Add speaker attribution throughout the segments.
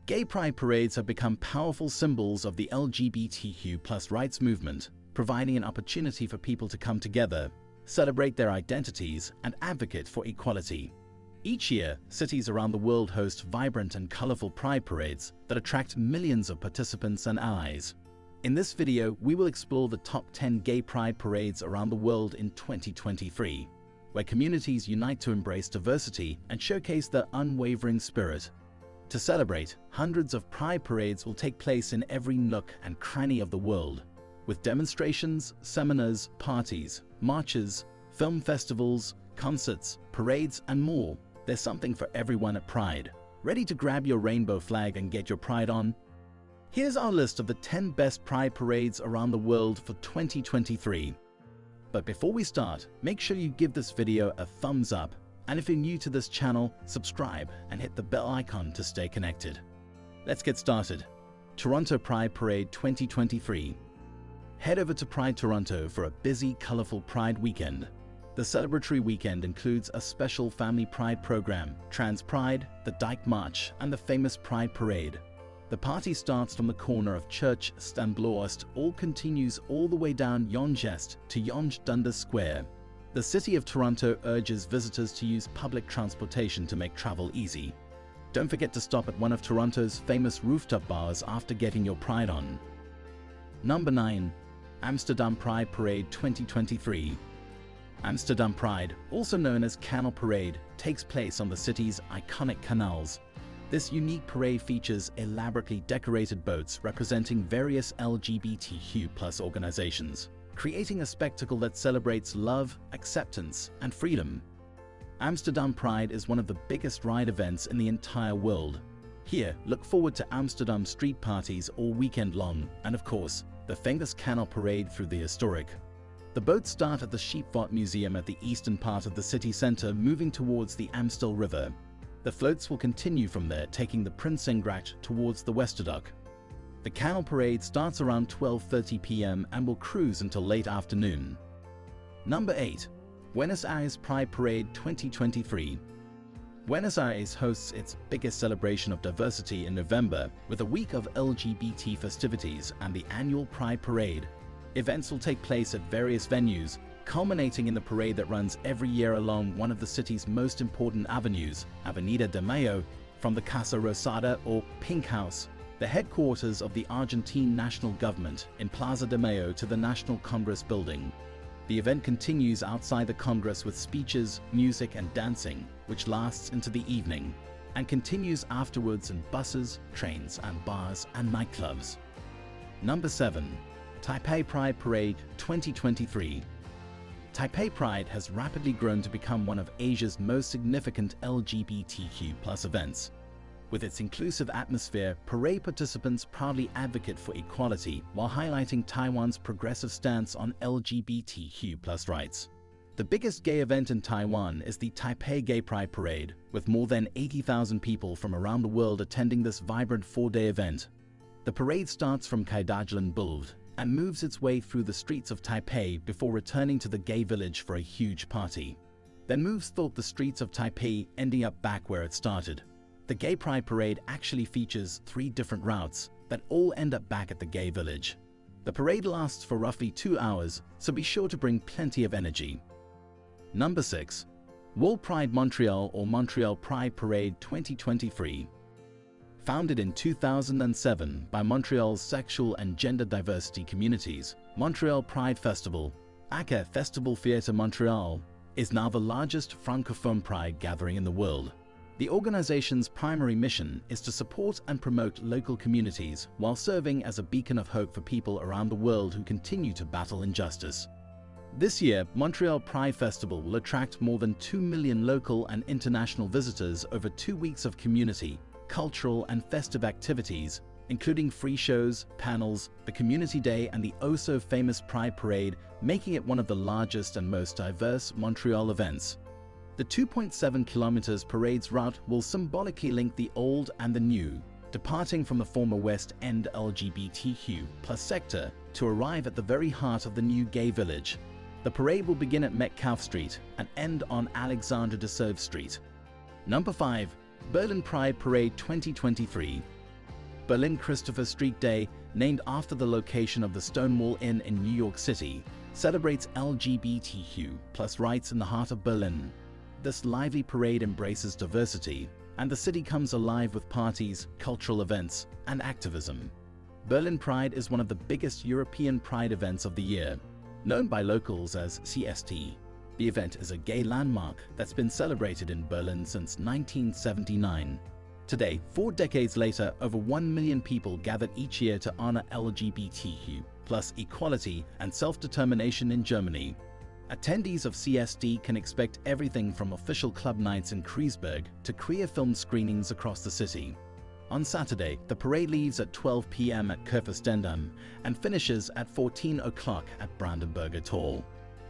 Speaker 1: Gay pride parades have become powerful symbols of the LGBTQ+ rights movement, providing an opportunity for people to come together, celebrate their identities, and advocate for equality. Each year, cities around the world host vibrant and colorful pride parades that attract millions of participants and allies. In this video, we will explore the top 10 gay pride parades around the world in 2023, where communities unite to embrace diversity and showcase their unwavering spirit. To celebrate, hundreds of pride parades will take place in every nook and cranny of the world, with demonstrations, seminars, parties, marches, film festivals, concerts, parades, and more. There's something for everyone at Pride. Ready to grab your rainbow flag and get your pride on? Here's our list of the 10 best pride parades around the world for 2023. But before we start, make sure you give this video a thumbs up, and if you're new to this channel, subscribe and hit the bell icon to stay connected. Let's get started. Toronto Pride Parade 2023. Head over to Pride Toronto for a busy, colorful Pride weekend. The celebratory weekend includes a special family pride program, Trans Pride, the Dyke March, and the famous Pride Parade. The party starts from the corner of Church Stambloost, all continues all the way down Yonge to Yonge Dundas Square. The City of Toronto urges visitors to use public transportation to make travel easy. Don't forget to stop at one of Toronto's famous rooftop bars after getting your pride on. Number 9. Amsterdam Pride Parade 2023. Amsterdam Pride, also known as Canal Parade, takes place on the city's iconic canals. This unique parade features elaborately decorated boats representing various LGBTQ+ organizations, creating a spectacle that celebrates love, acceptance, and freedom. Amsterdam Pride is one of the biggest ride events in the entire world. Here, look forward to Amsterdam street parties all weekend long, and of course, the famous Canal Parade through the historic. The boats start at the Scheepvaart Museum at the eastern part of the city center, moving towards the Amstel River. The floats will continue from there, taking the Prinsengracht towards the Westerdock. The Canal Parade starts around 12:30 p.m. and will cruise until late afternoon. Number 8. Buenos Aires Pride Parade 2023. Buenos Aires hosts its biggest celebration of diversity in November, with a week of LGBT festivities and the annual Pride Parade. Events will take place at various venues, culminating in the parade that runs every year along one of the city's most important avenues, Avenida de Mayo, from the Casa Rosada or Pink House, the headquarters of the Argentine national government, in Plaza de Mayo to the National Congress building. The event continues outside the Congress with speeches, music, and dancing, which lasts into the evening, and continues afterwards in buses, trains, and bars and nightclubs. Number 7. Taipei Pride Parade 2023. Taipei Pride has rapidly grown to become one of Asia's most significant LGBTQ+ events. With its inclusive atmosphere, parade participants proudly advocate for equality while highlighting Taiwan's progressive stance on LGBTQ+ rights. The biggest gay event in Taiwan is the Taipei Gay Pride Parade, with more than 80,000 people from around the world attending this vibrant 4-day event. The parade starts from Kaidajilan Boulevard and moves its way through the streets of Taipei before returning to the gay village for a huge party. Then moves through the streets of Taipei, ending up back where it started. The Gay Pride Parade actually features 3 different routes that all end up back at the gay village. The parade lasts for roughly 2 hours, so be sure to bring plenty of energy. Number 6. World Pride Montreal or Montreal Pride Parade 2023. Founded in 2007 by Montreal's sexual and gender diversity communities, Montreal Pride Festival, aka Festival Theatre Montreal, is now the largest francophone pride gathering in the world. The organization's primary mission is to support and promote local communities while serving as a beacon of hope for people around the world who continue to battle injustice. This year, Montreal Pride Festival will attract more than 2 million local and international visitors over 2 weeks of community, cultural, and festive activities, including free shows, panels, the Community Day, and the oh-so-famous Pride Parade, making it one of the largest and most diverse Montreal events. The 2.7 kilometers parade's route will symbolically link the old and the new, departing from the former West End LGBTQ+ sector to arrive at the very heart of the new gay village. The parade will begin at Metcalfe Street and end on Alexandre de Sauve Street. Number 5. Berlin Pride Parade 2023. Berlin Christopher Street Day, named after the location of the Stonewall Inn in New York City, celebrates LGBTQ+ rights in the heart of Berlin. This lively parade embraces diversity, and the city comes alive with parties, cultural events, and activism. Berlin Pride is one of the biggest European pride events of the year, known by locals as CST. The event is a gay landmark that's been celebrated in Berlin since 1979. Today, 4 decades later, over 1 million people gather each year to honor LGBTQ+ equality and self-determination in Germany. Attendees of CSD can expect everything from official club nights in Kreuzberg to queer film screenings across the city. On Saturday, the parade leaves at 12 p.m. at Kurfürstendamm and finishes at 14 o'clock at Brandenburger Tor.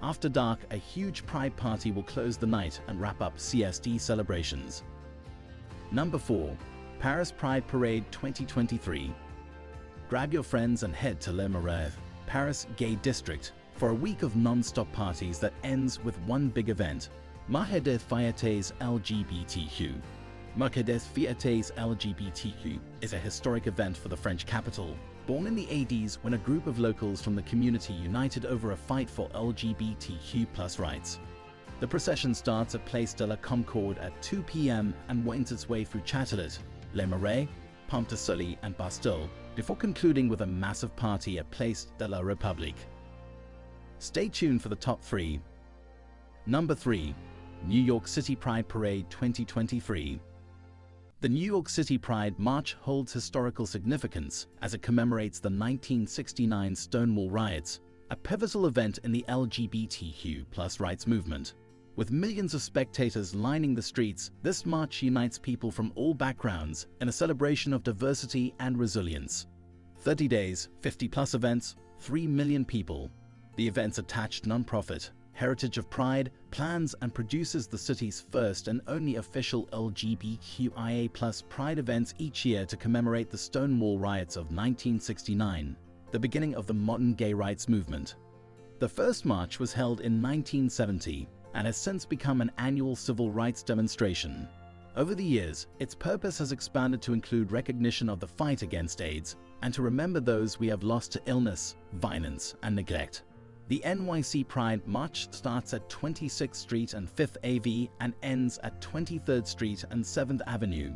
Speaker 1: After dark, a huge pride party will close the night and wrap up CSD celebrations. Number 4. Paris Pride Parade 2023. Grab your friends and head to Le Marais, Paris Gay District, for a week of non-stop parties that ends with one big event, Marche des Fiertés LGBTQ. Marche des Fiertés LGBTQ is a historic event for the French capital, born in the 80s when a group of locals from the community united over a fight for LGBTQ+ rights. The procession starts at Place de la Concorde at 2 p.m. and winds its way through Châtelet, Les Marais, Pont de Sully and Bastille, before concluding with a massive party at Place de la République. Stay tuned for the top 3. Number 3. New York City Pride Parade 2023. The New York City Pride March holds historical significance as it commemorates the 1969 Stonewall riots, a pivotal event in the LGBTQ+ rights movement. With millions of spectators lining the streets, this march unites people from all backgrounds in a celebration of diversity and resilience. 30 days, 50+ events, 3 million people. The event's attached nonprofit, Heritage of Pride, plans and produces the city's first and only official LGBTQIA+ Pride events each year to commemorate the Stonewall riots of 1969, the beginning of the modern gay rights movement. The first march was held in 1970 and has since become an annual civil rights demonstration. Over the years, its purpose has expanded to include recognition of the fight against AIDS and to remember those we have lost to illness, violence, and neglect. The NYC Pride March starts at 26th Street and 5th AV and ends at 23rd Street and 7th Avenue.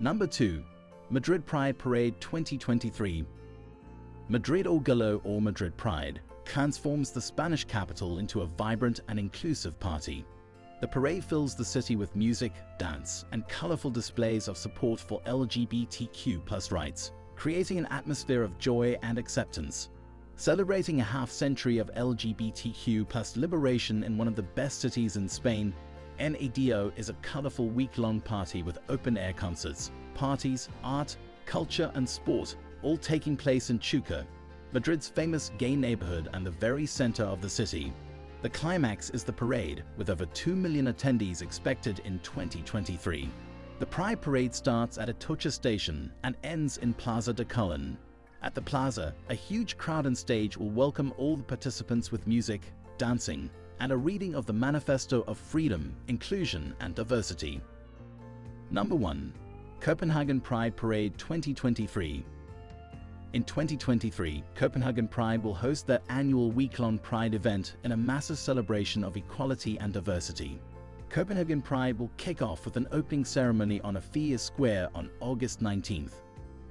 Speaker 1: Number 2. Madrid Pride Parade 2023. Madrid Orgullo or Madrid Pride transforms the Spanish capital into a vibrant and inclusive party. The parade fills the city with music, dance, and colorful displays of support for LGBTQ+ rights, creating an atmosphere of joy and acceptance. Celebrating a half-century of LGBTQ+ liberation in one of the best cities in Spain, NADO is a colorful week-long party with open-air concerts, parties, art, culture, and sport, all taking place in Chuca, Madrid's famous gay neighborhood and the very center of the city. The climax is the parade, with over 2 million attendees expected in 2023. The Pride Parade starts at Atocha Station and ends in Plaza de Colón. At the plaza, a huge crowd and stage will welcome all the participants with music, dancing, and a reading of the Manifesto of Freedom, Inclusion, and Diversity. Number 1. Copenhagen Pride Parade 2023. In 2023, Copenhagen Pride will host their annual week-long Pride event in a massive celebration of equality and diversity. Copenhagen Pride will kick off with an opening ceremony on Aphia Square on August 19th.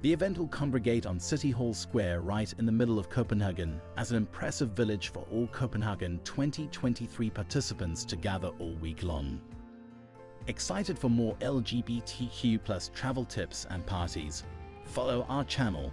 Speaker 1: The event will congregate on City Hall Square right in the middle of Copenhagen as an impressive village for all Copenhagen 2023 participants to gather all week long. Excited for more LGBTQ+ travel tips and parties? Follow our channel